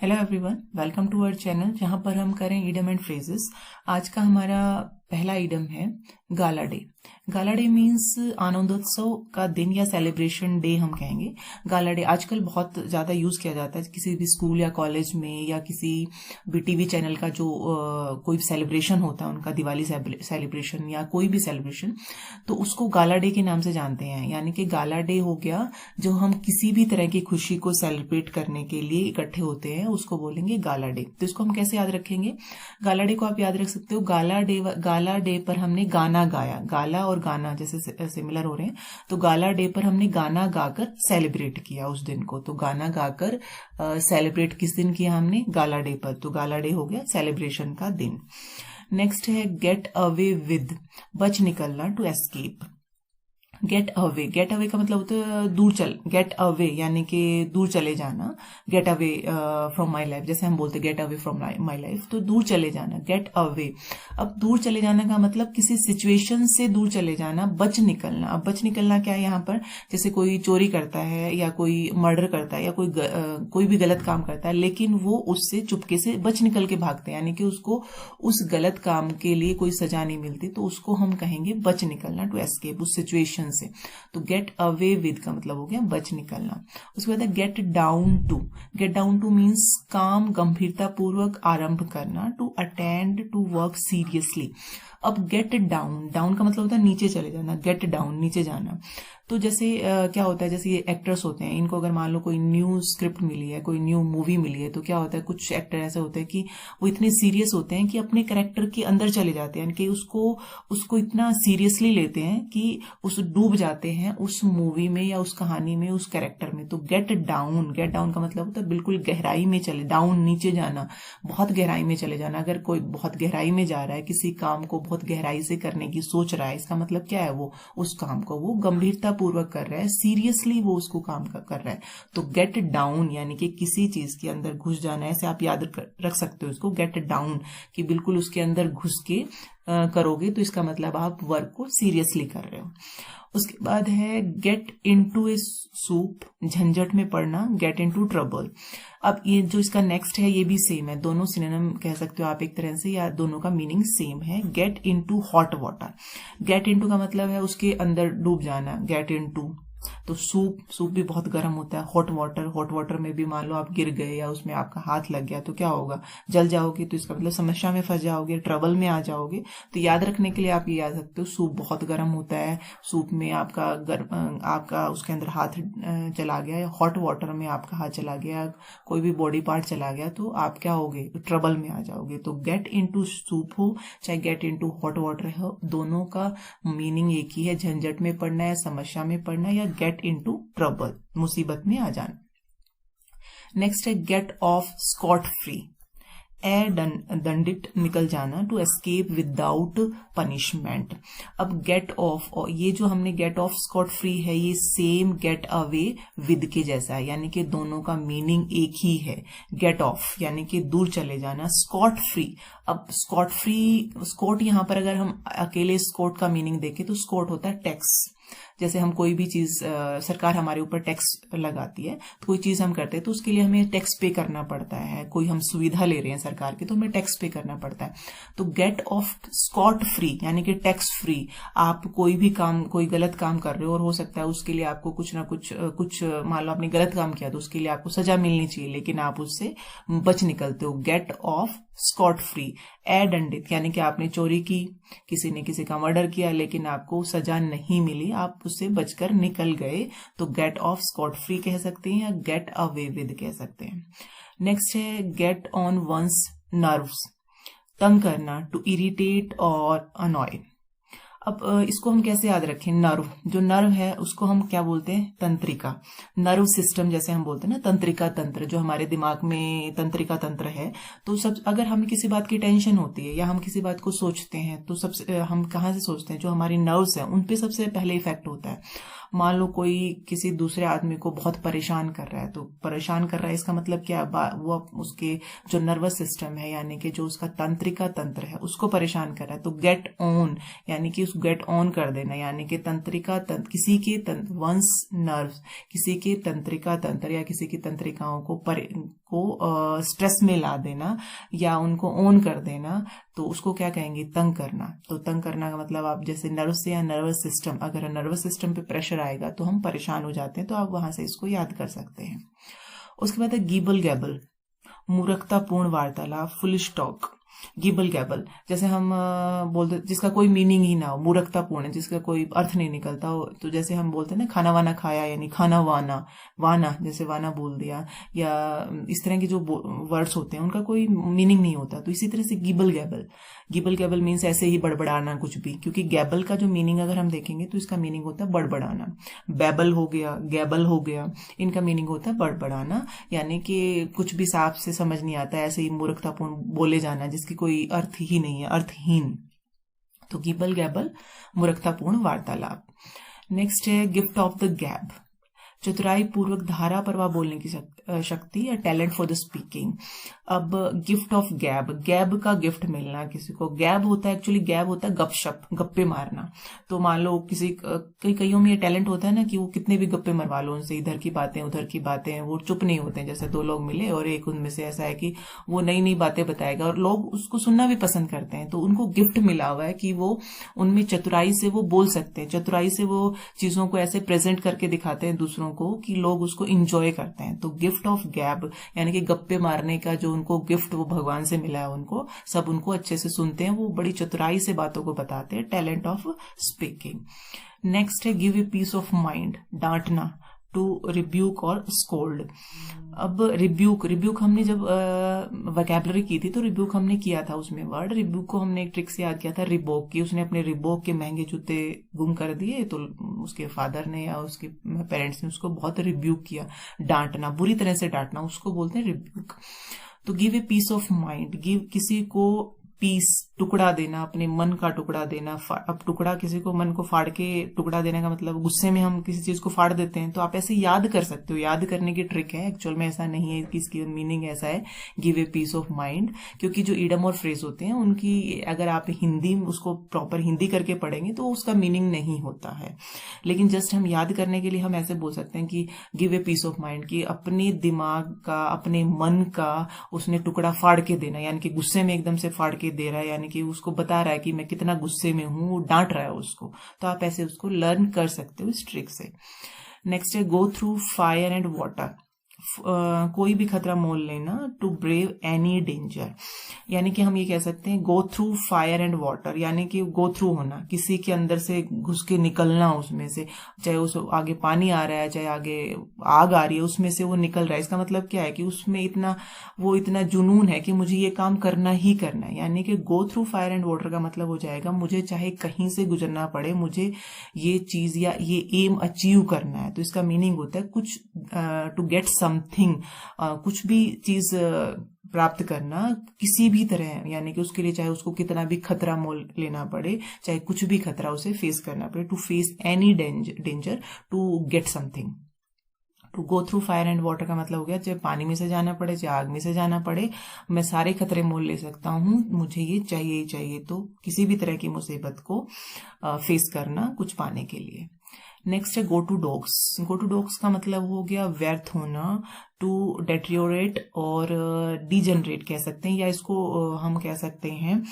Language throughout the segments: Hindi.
Hello everyone, welcome to our channel जहां पर हम करें इडियम एंड फ्रेजेस। आज का हमारा पहला इडियम है गाला डे। गाला डे मीन्स आनंदोत्सव का दिन या सेलिब्रेशन डे हम कहेंगे। गाला डे आजकल बहुत ज्यादा यूज किया जाता है किसी भी स्कूल या कॉलेज में या किसी भी टीवी चैनल का जो कोई सेलिब्रेशन होता है उनका, दिवाली सेलिब्रेशन या कोई भी सेलिब्रेशन, तो उसको गाला डे के नाम से जानते हैं। यानी कि गाला डे हो गया जो हम किसी भी तरह की खुशी को सेलिब्रेट करने के लिए इकट्ठे होते हैं, उसको बोलेंगे गाला डे। तो इसको हम कैसे याद रखेंगे? गाला डे को आप याद रख सकते हो, गाला डे पर हमने गाना गाया। गाला और गाना जैसे सिमिलर हो रहे हैं, तो गाला डे पर हमने गाना गाकर सेलिब्रेट किया उस दिन को। तो गाना गाकर सेलिब्रेट किस दिन किया हमने? गाला डे पर। तो गाला डे हो गया सेलिब्रेशन का दिन। नेक्स्ट है गेट अवे विद, बच निकलना, टू एस्केप। गेट अवे का मतलब होता है दूर चल, गेट अवे यानी कि दूर चले जाना। Get away from my life, जैसे हम बोलते get away from my life, तो दूर चले जाना, गेट अवे। अब दूर चले जाना का मतलब किसी सिचुएशन से दूर चले जाना, बच निकलना। अब बच निकलना क्या है यहाँ पर? जैसे कोई चोरी करता है या कोई मर्डर करता है या कोई भी गलत काम करता है, लेकिन वो उससे चुपके से बच निकल के भागते हैं, यानी कि उसको उस गलत काम के लिए कोई सजा नहीं मिलती, तो उसको हम कहेंगे बच निकलना, टू एस्केप, उस सिचुएशन से। तो गेट अवे विद का मतलब हो गया बच निकलना। उसके बाद get down to. Get down to means काम, गंभीरता पूर्वक आरंभ करना, to attend to work seriously. अब गेट डाउन, डाउन का मतलब होता है नीचे चले जाना, गेट डाउन नीचे जाना। तो जैसे क्या होता है, जैसे ये एक्टर्स होते हैं, इनको अगर मान लो कोई न्यू स्क्रिप्ट मिली है, कोई न्यू मूवी मिली है, तो क्या होता है, कुछ एक्टर ऐसे होते हैं कि वो इतने सीरियस होते हैं कि अपने कैरेक्टर के अंदर चले जाते हैं, कि उसको इतना सीरियसली लेते हैं कि उस डूब जाते हैं उस मूवी में या उस कहानी में, उस कैरेक्टर में। तो गेट डाउन का मतलब होता है बिल्कुल गहराई में चले, डाउन नीचे जाना, बहुत गहराई में चले जाना। अगर कोई बहुत गहराई में जा रहा है, किसी काम को बहुत गहराई से करने की सोच रहा है, इसका मतलब क्या है, वो उस काम को वो गंभीरता पूर्वक कर रहा है, सीरियसली वो उसको काम कर रहा है। तो गेट डाउन यानी कि किसी चीज के अंदर घुस जाना, ऐसे आप याद रख सकते हो इसको, गेट डाउन, कि बिल्कुल उसके अंदर घुस के करोगे, तो इसका मतलब आप वर्क को सीरियसली कर रहे हो। उसके बाद है गेट इनटू ए सूप, झंझट में पड़ना, गेट इनटू ट्रबल। अब ये जो इसका नेक्स्ट है ये भी सेम है, दोनों सिनोनिम कह सकते हो आप एक तरह से, या दोनों का मीनिंग सेम है। Get into hot water, get into का मतलब है उसके अंदर डूब जाना, गेट इनटू। तो सूप भी बहुत गर्म होता है। हॉट वाटर में भी मान लो आप गिर गए या उसमें आपका हाथ लग गया तो क्या होगा, जल जाओगे, तो इसका मतलब समस्या में फंस जाओगे, ट्रबल में आ जाओगे। तो याद रखने के लिए आप ये याद सकते हो, सूप बहुत गर्म होता है, सूप में आपका उसके अंदर हाथ चला गया, या हॉट वाटर में आपका हाथ चला गया, कोई भी बॉडी पार्ट चला गया, तो आप क्या होगे, ट्रबल में आ जाओगे। तो गेट इनटू सूप हो चाहे गेट इनटू हॉट वाटर हो, दोनों का मीनिंग एक ही है, झंझट में पड़ना है, समस्या में पड़ना, या गेट इनटू ट्रबल, मुसीबत में आ जाना। नेक्स्ट है गेट ऑफ स्कॉट फ्री, दंडित निकल जाना, टू एस्केप विदाउट पनिशमेंट। अब गेट ऑफ, ये जो हमने गेट ऑफ स्कॉट फ्री है, ये सेम गेट अवे विद के जैसा है, यानी कि दोनों का मीनिंग एक ही है। गेट ऑफ यानी कि दूर चले जाना, स्कॉट फ्री। अब स्कॉट यहां पर अगर हम अकेले स्कॉट का मीनिंग देखें तो स्कॉट होता है टैक्स। जैसे हम कोई भी चीज, सरकार हमारे ऊपर टैक्स लगाती है, तो कोई चीज हम करते हैं तो उसके लिए हमें टैक्स पे करना पड़ता है, कोई हम सुविधा ले रहे हैं सरकार की तो हमें टैक्स पे करना पड़ता है। तो गेट ऑफ स्कॉट फ्री यानी कि टैक्स फ्री। आप कोई भी काम, कोई गलत काम कर रहे हो और हो सकता है उसके लिए आपको कुछ ना कुछ मान लो आपने गलत काम किया तो उसके लिए आपको सजा मिलनी चाहिए, लेकिन आप उससे बच निकलते हो। Get off scot free. दंडित यानी कि आपने चोरी की, किसी ने किसी का मर्डर किया, लेकिन आपको सजा नहीं मिली, आप उससे बचकर निकल गए, तो गेट ऑफ स्कॉट फ्री कह सकते हैं या गेट अवे विद कह सकते हैं। नेक्स्ट है गेट ऑन वंस नर्व्स, तंग करना, टू इरिटेट और अनॉय। अब इसको हम कैसे याद रखें? जो नर्व है उसको हम क्या बोलते हैं? तंत्रिका। नर्व सिस्टम जैसे हम बोलते हैं ना, तंत्रिका तंत्र, जो हमारे दिमाग में तंत्रिका तंत्र है। तो अगर हमें किसी बात की टेंशन होती है या हम किसी बात को सोचते हैं, तो सबसे हम कहाँ से सोचते हैं? जो हमारी नर्व्स हैं उन पे सबसे पहले इफेक्ट होता है। मान लो कोई किसी दूसरे आदमी को बहुत परेशान कर रहा है, तो परेशान कर रहा है इसका मतलब क्या, वो उसके जो नर्वस सिस्टम है यानी कि जो उसका तंत्रिका तंत्र है उसको परेशान कर रहा है। तो गेट ऑन यानी कि उसको गेट ऑन कर देना, यानी कि तंत्रिका तंत्र, किसी के वंस नर्व, किसी के तंत्रिका तंत्र या किसी की तंत्रिकाओं को स्ट्रेस में ला देना या उनको ओन कर देना, तो उसको क्या कहेंगे, तंग करना। तो तंग करना का मतलब आप जैसे नर्व से या नर्वस सिस्टम, अगर नर्वस सिस्टम पे प्रेशर आएगा तो हम परेशान हो जाते हैं, तो आप वहां से इसको याद कर सकते हैं। उसके बाद है गीबल गैबल, मूर्खतापूर्ण वार्तालाप, फुलिश टॉक। गिबल गैबल जैसे हम बोलते, जिसका कोई मीनिंग ही ना हो, मूर्खतापूर्ण है, जिसका कोई अर्थ नहीं निकलता हो, तो जैसे हम बोलते हैं ना खाना वाना खाया, यानी खाना वाना, वाना जैसे वाना बोल दिया, या इस तरह के जो वर्ड्स होते हैं उनका कोई मीनिंग नहीं होता। तो इसी तरह से गिबल गैबल, गिबल गैबल मीन्स ऐसे ही बड़बड़ाना कुछ भी, क्योंकि गैबल का जो मीनिंग अगर हम देखेंगे तो इसका मीनिंग होता है बड़बड़ाना। बैबल हो गया, गैबल हो गया, इनका मीनिंग होता है बड़बड़ाना, यानी कि कुछ भी साफ से समझ नहीं आता, ऐसे ही मूर्खतापूर्ण बोले जाना जिसकी कोई अर्थ ही नहीं है, अर्थहीन। तो गिबल गैबल, मूर्खतापूर्ण वार्तालाप। नेक्स्ट है गिफ्ट ऑफ द गैब, चतुराई पूर्वक धारा प्रवाह बोलने की शक्ति या टैलेंट फॉर द स्पीकिंग। अब गिफ्ट ऑफ गैब, गैब का गिफ्ट मिलना किसी को। गैब होता है, एक्चुअली गैब होता है गपशप, गप्पे मारना। तो मान लो किसी कईयों में ये टैलेंट होता है ना कि वो कितने भी गप्पे मरवा लो उनसे, इधर की बातें उधर की बातें, वो चुप नहीं होते हैं। जैसे दो लोग मिले और एक उनमें से ऐसा है कि वो नई नई बातें बताएगा और लोग उसको सुनना भी पसंद करते हैं, तो उनको गिफ्ट मिला हुआ है कि वो उनमें चतुराई से वो बोल सकते हैं, चतुराई से वो चीजों को ऐसे प्रेजेंट करके दिखाते हैं दूसरों को कि लोग उसको इंजॉय करते हैं। तो गिफ्ट ऑफ गैब यानी कि गप्पे मारने का जो उनको गिफ्ट वो भगवान से मिला है, उनको सब उनको अच्छे से सुनते हैं, वो बड़ी चतुराई से बातों को बताते हैं, टैलेंट ऑफ स्पीकिंग। नेक्स्ट है give a piece of mind, डांटना, टू रिब्यूक और स्कोल्ड। अब रिब्यूक हमने जब वोकैबुलरी की थी तो रिब्यूक हमने किया था, उसमें वर्ड रिब्यूक को हमने एक ट्रिक से याद किया था, रिबोक की। उसने अपने रिबोक के महंगे जूते गुम कर दिए तो उसके फादर ने या उसके पेरेंट्स ने उसको बहुत रिब्यूक किया। डांटना, बुरी तरह से डांटना, उसको बोलते हैं रिब्यूक। तो give a piece of mind, give किसी को पीस, टुकड़ा देना, अपने मन का टुकड़ा देना। अब टुकड़ा किसी को मन को फाड़ के टुकड़ा देने का मतलब, गुस्से में हम किसी चीज को फाड़ देते हैं, तो आप ऐसे याद कर सकते हो, याद करने की ट्रिक है। एक्चुअल में ऐसा नहीं है कि इसकी मीनिंग ऐसा है give a piece of mind, क्योंकि जो इडम और फ्रेज होते हैं उनकी अगर आप हिंदी उसको प्रॉपर हिंदी करके पढ़ेंगे तो उसका मीनिंग नहीं होता है। लेकिन जस्ट हम याद करने के लिए हम ऐसे बोल सकते हैं कि give a piece of mind, कि अपने दिमाग का, अपने मन का उसने टुकड़ा फाड़ के देना, यानी कि गुस्से में एकदम से फाड़ के दे रहा है, यानी कि उसको बता रहा है कि मैं कितना गुस्से में हूं, वो डांट रहा है उसको। तो आप ऐसे उसको लर्न कर सकते हो इस ट्रिक से। नेक्स्ट है गो थ्रू फायर एंड वाटर, कोई भी खतरा मोल लेना, टू ब्रेव एनी डेंजर, यानी कि हम ये कह सकते हैं गो थ्रू फायर एंड वाटर, यानी कि गो थ्रू होना, किसी के अंदर से घुस के निकलना उसमें से, चाहे उस आगे पानी आ रहा है, चाहे आगे आग आ रही है, उसमें से वो निकल रहा है। इसका मतलब क्या है कि उसमें इतना जुनून है कि मुझे ये काम करना ही करना है, यानी कि गो थ्रू फायर एंड वाटर का मतलब हो जाएगा मुझे चाहे कहीं से गुजरना पड़े, मुझे ये चीज या ये एम अचीव करना है। तो इसका मीनिंग होता है कुछ, टू गेट समथिंग, कुछ भी चीज प्राप्त करना किसी भी तरह, यानी कि उसके लिए चाहे उसको कितना भी खतरा मोल लेना पड़े, चाहे कुछ भी खतरा उसे फेस करना पड़े, to face any danger to get something. To go through fire and water का मतलब हो गया चाहे पानी में से जाना पड़े, चाहे आग में से जाना पड़े, मैं सारे खतरे मोल ले सकता हूँ, मुझे ये चाहिए ही चाहिए। तो किसी भी तरह की मुसीबत को फेस करना कुछ पाने के लिए। नेक्स्ट है go to dogs, go to dogs का मतलब हो गया व्यर्थ होना, टू डेट्रियोरेट और डीजनरेट कह सकते हैं, या इसको हम कह सकते हैं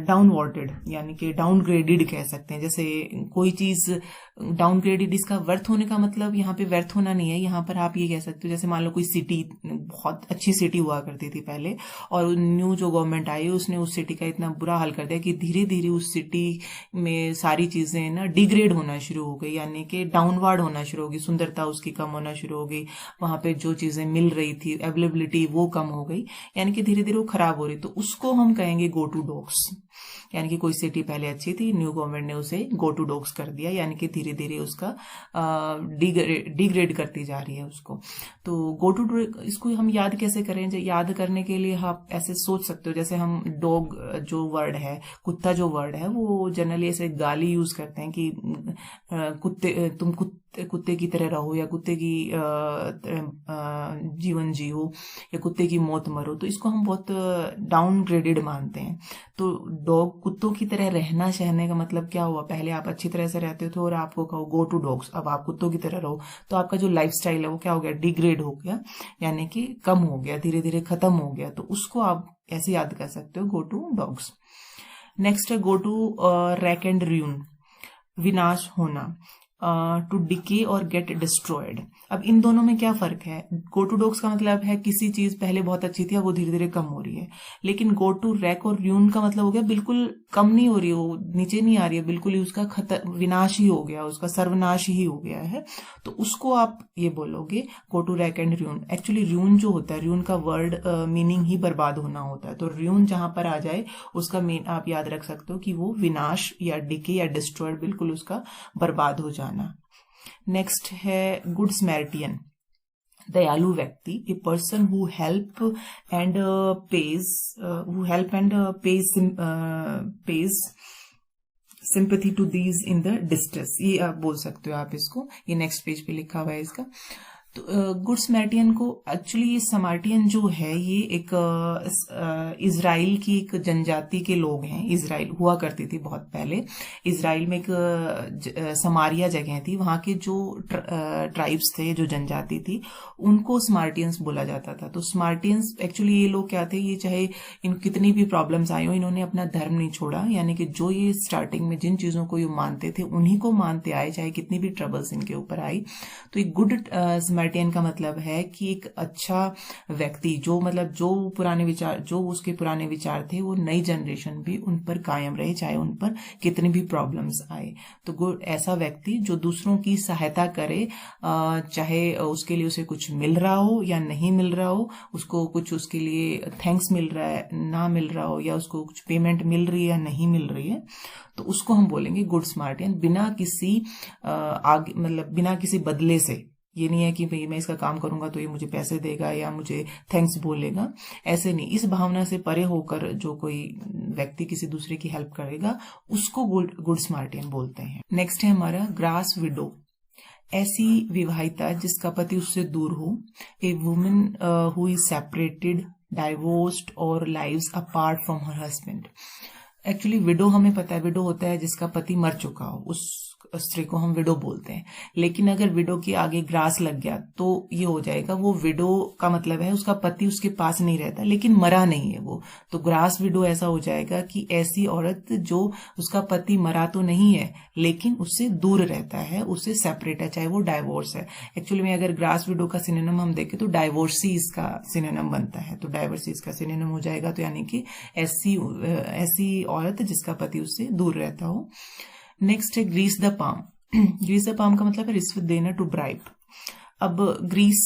डाउनवर्टेड, यानी कि डाउनग्रेडेड कह सकते हैं। जैसे कोई चीज डाउनग्रेडेड, इसका व्यर्थ होने का मतलब यहाँ पे व्यर्थ होना नहीं है, यहाँ पर आप ये कह सकते हो जैसे मान लो कोई सिटी बहुत अच्छी सिटी हुआ करती थी पहले, और न्यू जो गवर्नमेंट आई उसने उस सिटी का इतना बुरा हाल कर दिया कि धीरे धीरे उस सिटी में सारी चीजें ना डिग्रेड होना शुरू हो गई, यानी कि डाउनवर्ड होना शुरू हो गई, सुंदरता उसकी कम होना शुरू हो गई, वहां पे जो चीजें मिल रही थी अवेलेबिलिटी वो कम हो गई, यानी कि धीरे धीरे वो खराब हो रही। तो उसको हम कहेंगे गो टू डॉग्स, यानी कि कोई सिटी पहले अच्छी थी, न्यू गवर्नमेंट ने उसे गो टू डॉग्स कर दिया, यानी कि धीरे धीरे उसका डिग्रेड करती जा रही है उसको। तो गो टू, इसको हम याद कैसे करें? याद करने के लिए आप ऐसे सोच सकते हो, जैसे हम डॉग जो वर्ड है, कुत्ता जो वर्ड है, वो जनरली ऐसे गाली यूज करते हैं कि कुत्ते, तुम कुत्ते कुत्ते की तरह रहो या कुत्ते की जीवन जियो या कुत्ते की मौत मरो, तो इसको हम बहुत डाउनग्रेडेड मानते हैं। तो डॉग कुत्तों की तरह रहना सहने का मतलब क्या हुआ, पहले आप अच्छी तरह से रहते थे और आपको कहो गो टू डॉग्स, अब आप कुत्तों की तरह रहो, तो आपका जो लाइफस्टाइल है वो क्या हो गया, डिग्रेड हो गया, यानी कि कम हो गया, धीरे धीरे खत्म हो गया। तो उसको आप ऐसे याद कर सकते हो, गो टू डॉग्स। नेक्स्ट है go to rack and ruin, विनाश होना, टू डिके और गेट डिस्ट्रॉयड। अब इन दोनों में क्या फर्क है, गो टू डॉग्स का मतलब है किसी चीज पहले बहुत अच्छी थी, अब वो धीरे धीरे कम हो रही है, लेकिन गो टू रैक और र्यून का मतलब हो गया बिल्कुल कम नहीं हो रही है, वो नीचे नहीं आ रही है, बिल्कुल ही उसका विनाश ही हो गया, उसका सर्वनाश ही हो गया है। तो उसको आप ये बोलोगे go to rack and ruin. Actually ruin जो होता है, र्यून का वर्ड मीनिंग ही बर्बाद होना होता है, तो र्यून जहां पर आ जाए उसका मीन आप याद रख सकते हो कि वो विनाश या डिके या डिस्ट्रॉयड, बिल्कुल उसका बर्बाद हो जाना। नेक्स्ट है गुड समैरिटियन, दयालु व्यक्ति, a person who help and pays sympathy to these in the distress, ये आप बोल सकते हो आप इसको, ये नेक्स्ट पेज पे लिखा हुआ है इसका। तो गुड समैरिटियन को एक्चुअली, ये समार्टियन जो है ये एक इजराइल की एक जनजाति के लोग हैं। इजराइल हुआ करती थी बहुत पहले, इजराइल में एक समारिया जगह थी, वहां के जो ट्राइब्स थे, जो जनजाति थी, उनको स्मार्टियंस बोला जाता था। तो स्मार्टियंस एक्चुअली ये लोग क्या थे, ये चाहे इन कितनी भी प्रॉब्लम्स आई हो, इन्होंने अपना धर्म नहीं छोड़ा, यानी कि जो ये स्टार्टिंग में जिन चीजों को ये मानते थे उन्हीं को मानते आए, चाहे कितनी भी ट्रबल्स इनके ऊपर आई। तो एक गुड समैरिटियन का मतलब है कि एक अच्छा व्यक्ति, जो मतलब जो पुराने विचार, जो उसके पुराने विचार थे, वो नई जनरेशन भी उन पर कायम रहे, चाहे उन पर कितनी भी प्रॉब्लम्स आए। तो गुड ऐसा व्यक्ति जो दूसरों की सहायता करे, चाहे उसके लिए उसे कुछ मिल रहा हो या नहीं मिल रहा हो, उसको कुछ उसके लिए थैंक्स मिल रहा है, ना मिल रहा हो, या उसको कुछ पेमेंट मिल रही है या नहीं मिल रही है, तो उसको हम बोलेंगे गुड स्मार्टियन, बिना किसी आगे मतलब बिना किसी बदले से। ये नहीं है कि भाई मैं इसका काम करूंगा तो ये मुझे पैसे देगा या मुझे थैंक्स बोलेगा, ऐसे नहीं। इस भावना से परे होकर जो कोई व्यक्ति किसी दूसरे की हेल्प करेगा, उसको गुड स्मार्टियन बोलते हैं। नेक्स्ट है हमारा ग्रास विडो, ऐसी विवाहिता जिसका पति उससे दूर हो, a woman who is separated, divorced और lives apart from her husband. Actually widow हमें पता है, विडो होता है जिसका पति मर चुका हो, उस स्त्री को हम विडो बोलते हैं। लेकिन अगर विडो के आगे ग्रास लग गया तो ये हो जाएगा, वो विडो का मतलब है उसका पति उसके पास नहीं रहता लेकिन मरा नहीं है वो, तो ग्रास विडो ऐसा हो जाएगा कि ऐसी औरत जो उसका पति मरा तो नहीं है लेकिन उससे दूर रहता है, उससे सेपरेट है, चाहे वो डाइवोर्स है। एक्चुअली में अगर ग्रास विडो का सिनोनिम हम देखें तो डाइवोर्सी इसका सिनोनिम बनता है, तो डाइवोर्सी इसका सिनोनिम हो जाएगा। तो यानी कि ऐसी औरत जिसका पति उससे दूर रहता हो। नेक्स्ट है grease the palm. Grease the palm का मतलब है रिश्वत देना, टू ब्राइब। अब ग्रीस,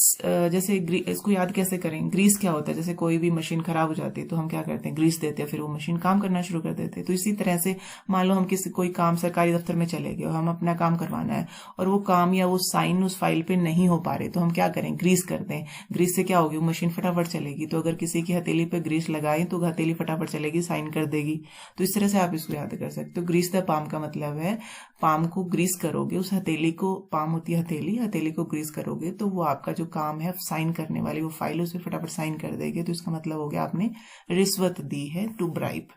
जैसे इसको याद कैसे करें, ग्रीस क्या होता है, जैसे कोई भी मशीन खराब हो जाती है तो हम क्या करते हैं, ग्रीस देते हैं, फिर वो मशीन काम करना शुरू कर देते हैं। तो इसी तरह से मान लो हम कोई काम सरकारी दफ्तर में चले गए और हम अपना काम करवाना है और वो काम या वो साइन उस फाइल पे नहीं हो पा रहे, तो हम क्या करें, ग्रीस करते हैं। ग्रीस से क्या होगी, वो मशीन फटाफट चलेगी। तो अगर किसी की हथेली पे ग्रीस लगाए तो हथेली फटाफट चलेगी, साइन कर देगी। तो इस तरह से आप इसको याद कर सकते हो। ग्रीस द पाम का मतलब है पाम को ग्रीस करोगे, उस हथेली को, पाम होती है हथेली, हथेली को ग्रीस करोगे तो वो आपका जो काम है साइन करने वाली वो फाइल, उस पर फटाफट साइन कर देगी। तो इसका मतलब हो गया आपने रिश्वत दी है, टू ब्राइब।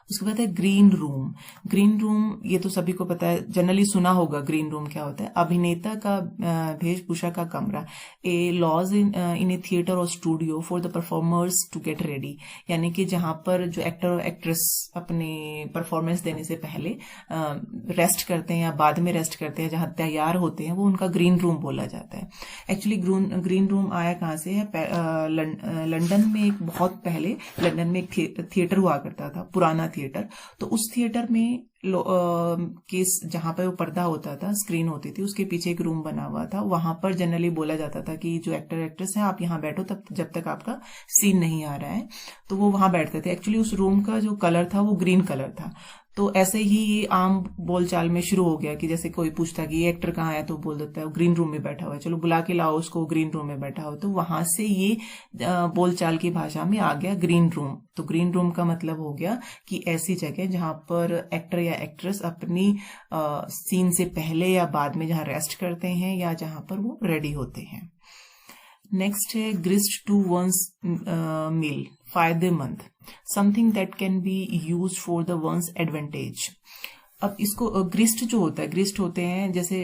उसके बाद है ग्रीन रूम। ग्रीन रूम ये तो सभी को पता है, जनरली सुना होगा। ग्रीन रूम क्या होता है, अभिनेता का वेशभूषा का कमरा, a lodge in a theatre or studio for the performers to get ready, यानी कि जहां पर जो एक्टर और एक्ट्रेस अपने परफॉर्मेंस देने से पहले रेस्ट करते हैं या बाद में रेस्ट करते हैं, जहां तैयार होते हैं, वो उनका ग्रीन रूम बोला जाता है। एक्चुअली ग्रीन रूम आया कहां से है, लंदन में एक बहुत पहले लंदन में एक थिएटर हुआ करता था, पुराना थिएटर। तो उस थिएटर में जहां पर वो पर्दा होता था, स्क्रीन होती थी, उसके पीछे एक रूम बना हुआ था। वहां पर जनरली बोला जाता था कि जो एक्टर एक्ट्रेस है आप यहाँ बैठो तब जब तक आपका सीन नहीं आ रहा है, तो वो वहां बैठते थे। एक्चुअली उस रूम का जो कलर था वो ग्रीन कलर था। तो ऐसे ही ये आम बोलचाल में शुरू हो गया कि जैसे कोई पूछता कि ये एक्टर कहाँ है तो बोल देता है ग्रीन रूम में बैठा हुआ है, चलो बुला के लाओ उसको, ग्रीन रूम में बैठा हो। तो वहां से ये बोलचाल की भाषा में आ गया ग्रीन रूम। तो ग्रीन रूम का मतलब हो गया कि ऐसी जगह जहां पर एक्टर या एक्ट्रेस अपनी सीन से पहले या बाद में जहां रेस्ट करते हैं या जहां पर वो रेडी होते हैं। नेक्स्ट है ग्रिस्ट टू वंस मील, फायदेमंद, something that can be use for the ones advantage. अब इसको ग्रिस्ट जो होता है, ग्रिस्ट होते हैं जैसे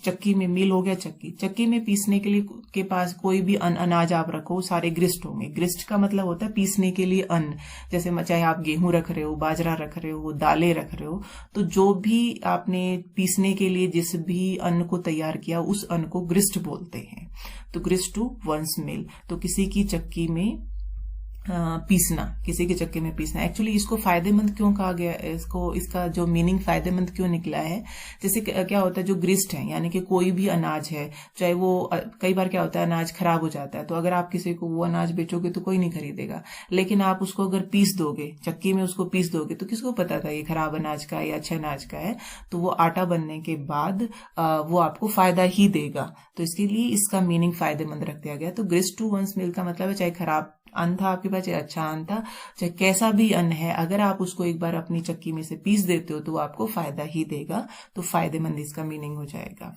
चक्की में, मील हो गया चक्की में पीसने के लिए के पास कोई भी अनाज आप रखो सारे ग्रिस्ट होंगे। ग्रिस्ट का मतलब होता है पीसने के लिए अन्न, जैसे चाहे आप गेहूं रख रहे हो, बाजरा रख रहे हो, दालें रख रहे हो, तो जो भी आपने पीसने के लिए जिस भी अन्न को तैयार किया उस अन्न को ग्रिस्ट बोलते हैं। तो ग्रिस्ट टू वंस मील, तो किसी की चक्की में पीसना, किसी के चक्के में पीसना। एक्चुअली इसको फायदेमंद क्यों कहा गया, इसका जो मीनिंग फायदेमंद क्यों निकला है, जैसे क्या होता है जो ग्रिस्ट है यानी कि कोई भी अनाज है, चाहे वो कई बार क्या होता है अनाज खराब हो जाता है, तो अगर आप किसी को वो अनाज बेचोगे तो कोई नहीं खरीदेगा, लेकिन आप उसको अगर पीस दोगे, चक्की में उसको पीस दोगे, तो किसको पता था ये खराब अनाज का है या अच्छे अनाज का है, तो वो आटा बनने के बाद वो आपको फायदा ही देगा। तो इसके लिए इसका मीनिंग फायदेमंद रख दिया गया। तो ग्रिस्ट टू वंस मील का मतलब है चाहे खराब अन्न था आपके पास, चाहे अच्छा अन्न था, चाहे कैसा भी अन्न है, अगर आप उसको एक बार अपनी चक्की में से पीस देते हो तो वो आपको फायदा ही देगा। तो फायदेमंद इसका मीनिंग हो जाएगा।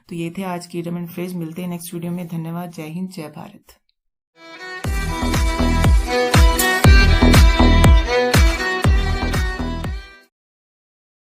तो ये थे आज की इडियम एंड फ्रेज। मिलते हैं नेक्स्ट वीडियो में। धन्यवाद। जय हिंद, जय भारत।